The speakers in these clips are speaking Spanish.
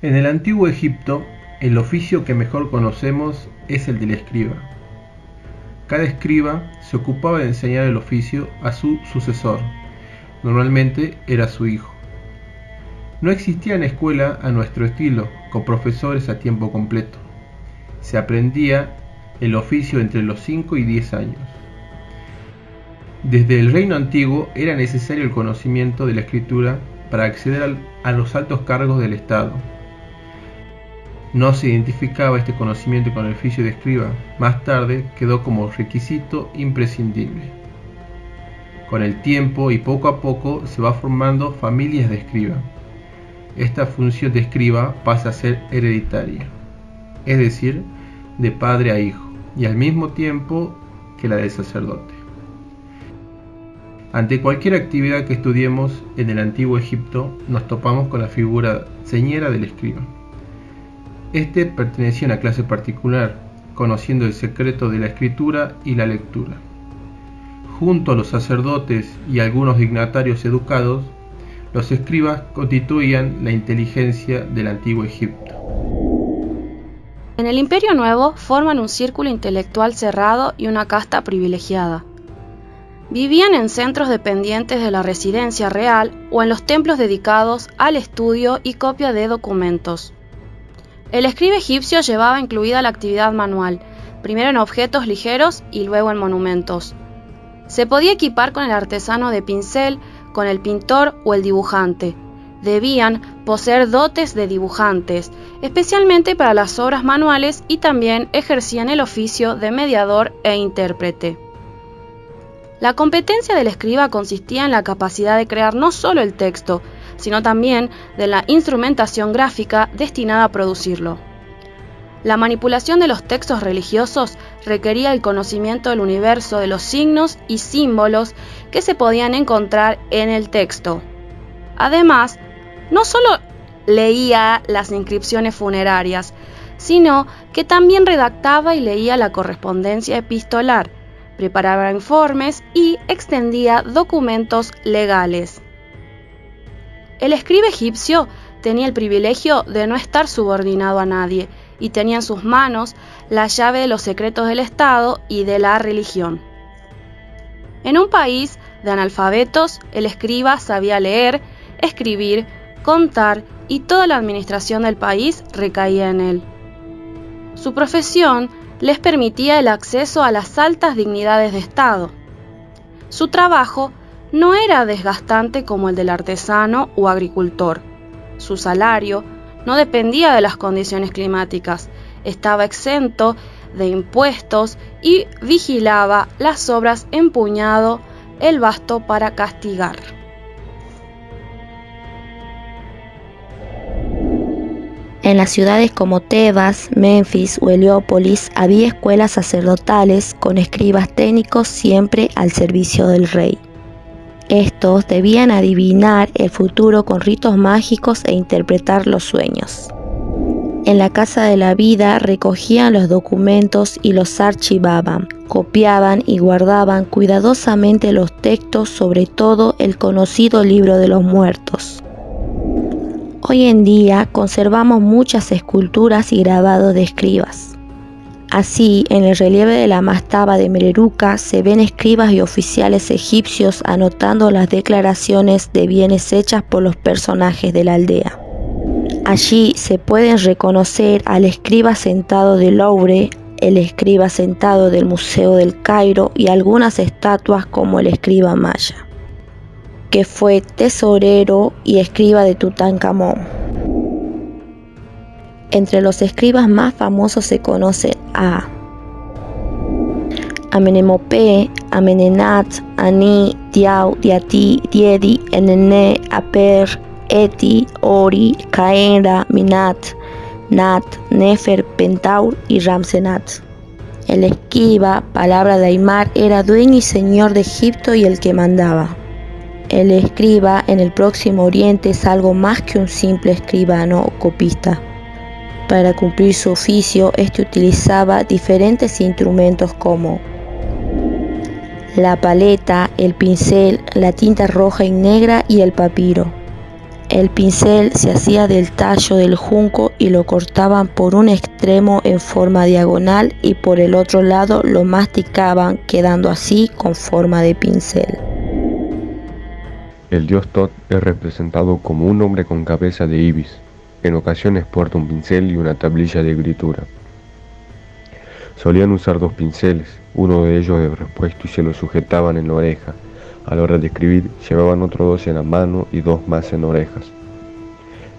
En el antiguo Egipto, el oficio que mejor conocemos es el del escriba. Cada escriba se ocupaba de enseñar el oficio a su sucesor, normalmente era su hijo. No existía en escuela a nuestro estilo, con profesores a tiempo completo. Se aprendía el oficio entre los 5 y 10 años. Desde el reino antiguo era necesario el conocimiento de la escritura para acceder a los altos cargos del Estado. No se identificaba este conocimiento con el oficio de escriba, más tarde quedó como requisito imprescindible. Con el tiempo y poco a poco se va formando familias de escriba. Esta función de escriba pasa a ser hereditaria, es decir, de padre a hijo, y al mismo tiempo que la del sacerdote. Ante cualquier actividad que estudiemos en el antiguo Egipto, nos topamos con la figura señera del escriba. Este pertenecía a una clase particular, conociendo el secreto de la escritura y la lectura. Junto a los sacerdotes y algunos dignatarios educados, los escribas constituían la inteligencia del antiguo Egipto. En el Imperio Nuevo forman un círculo intelectual cerrado y una casta privilegiada. Vivían en centros dependientes de la residencia real o en los templos dedicados al estudio y copia de documentos. El escriba egipcio llevaba incluida la actividad manual, primero en objetos ligeros y luego en monumentos. Se podía equipar con el artesano de pincel, con el pintor o el dibujante. Debían poseer dotes de dibujantes, especialmente para las obras manuales, y también ejercían el oficio de mediador e intérprete. La competencia del escriba consistía en la capacidad de crear no solo el texto, sino también de la instrumentación gráfica destinada a producirlo. La manipulación de los textos religiosos requería el conocimiento del universo de los signos y símbolos que se podían encontrar en el texto. Además, no solo leía las inscripciones funerarias, sino que también redactaba y leía la correspondencia epistolar, preparaba informes y extendía documentos legales. El escriba egipcio tenía el privilegio de no estar subordinado a nadie y tenía en sus manos la llave de los secretos del Estado y de la religión. En un país de analfabetos, el escriba sabía leer, escribir, contar, y toda la administración del país recaía en él. Su profesión les permitía el acceso a las altas dignidades de Estado. Su trabajo no era desgastante como el del artesano o agricultor. Su salario no dependía de las condiciones climáticas, estaba exento de impuestos y vigilaba las obras empuñado el basto para castigar. En las ciudades como Tebas, Menfis o Heliópolis había escuelas sacerdotales con escribas técnicos siempre al servicio del rey. Estos debían adivinar el futuro con ritos mágicos e interpretar los sueños. En la Casa de la Vida recogían los documentos y los archivaban, copiaban y guardaban cuidadosamente los textos, sobre todo el conocido Libro de los Muertos. Hoy en día conservamos muchas esculturas y grabados de escribas. Así, en el relieve de la mastaba de Mereruca se ven escribas y oficiales egipcios anotando las declaraciones de bienes hechas por los personajes de la aldea. Allí se pueden reconocer al escriba sentado del Louvre, el escriba sentado del Museo del Cairo y algunas estatuas como el escriba maya, que fue tesorero y escriba de Tutankamón. Entre los escribas más famosos se conocen a Amenemope, Amenenat, Ani, Tiau, Diati, Diedi, Enene, Aper, Eti, Ori, Caera, Minat, Nat, Nefer, Pentaur y Ramsenat. El escriba, palabra de Aymar, era dueño y señor de Egipto y el que mandaba. El escriba en el Próximo Oriente es algo más que un simple escribano o copista. Para cumplir su oficio, utilizaba diferentes instrumentos como la paleta, el pincel, la tinta roja y negra y el papiro. El pincel se hacía del tallo del junco y lo cortaban por un extremo en forma diagonal y por el otro lado lo masticaban, quedando así con forma de pincel. El dios Thoth es representado como un hombre con cabeza de ibis. En ocasiones porta un pincel y una tablilla de escritura. Solían usar 2 pinceles, uno de ellos de repuesto y se lo sujetaban en la oreja. A la hora de escribir, llevaban otros 2 en la mano y 2 más en orejas.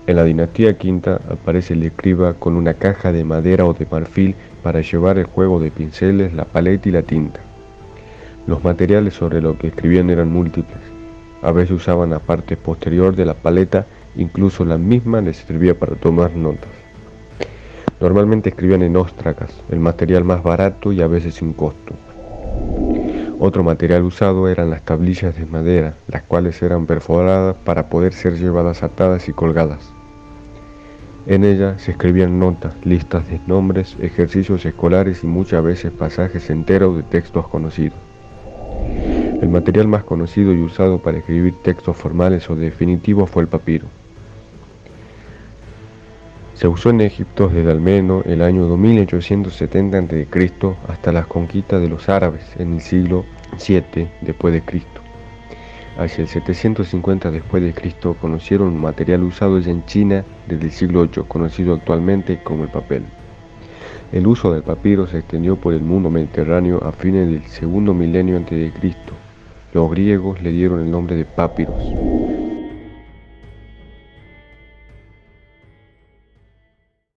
En la dinastía quinta aparece el escriba con una caja de madera o de marfil para llevar el juego de pinceles, la paleta y la tinta. Los materiales sobre los que escribían eran múltiples. A veces usaban la parte posterior de la paleta, incluso la misma les servía para tomar notas. Normalmente escribían en óstracas, el material más barato y a veces sin costo. Otro material usado eran las tablillas de madera, las cuales eran perforadas para poder ser llevadas atadas y colgadas. En ellas se escribían notas, listas de nombres, ejercicios escolares y muchas veces pasajes enteros de textos conocidos. El material más conocido y usado para escribir textos formales o definitivos fue el papiro. Se usó en Egipto desde al menos el año 2870 a.C. hasta las conquistas de los árabes en el siglo VII después de Cristo. Hacia el 750 después de Cristo conocieron un material usado ya en China desde el siglo VIII, conocido actualmente como el papel. El uso del papiro se extendió por el mundo mediterráneo a fines del segundo milenio a.C. Los griegos le dieron el nombre de papiros.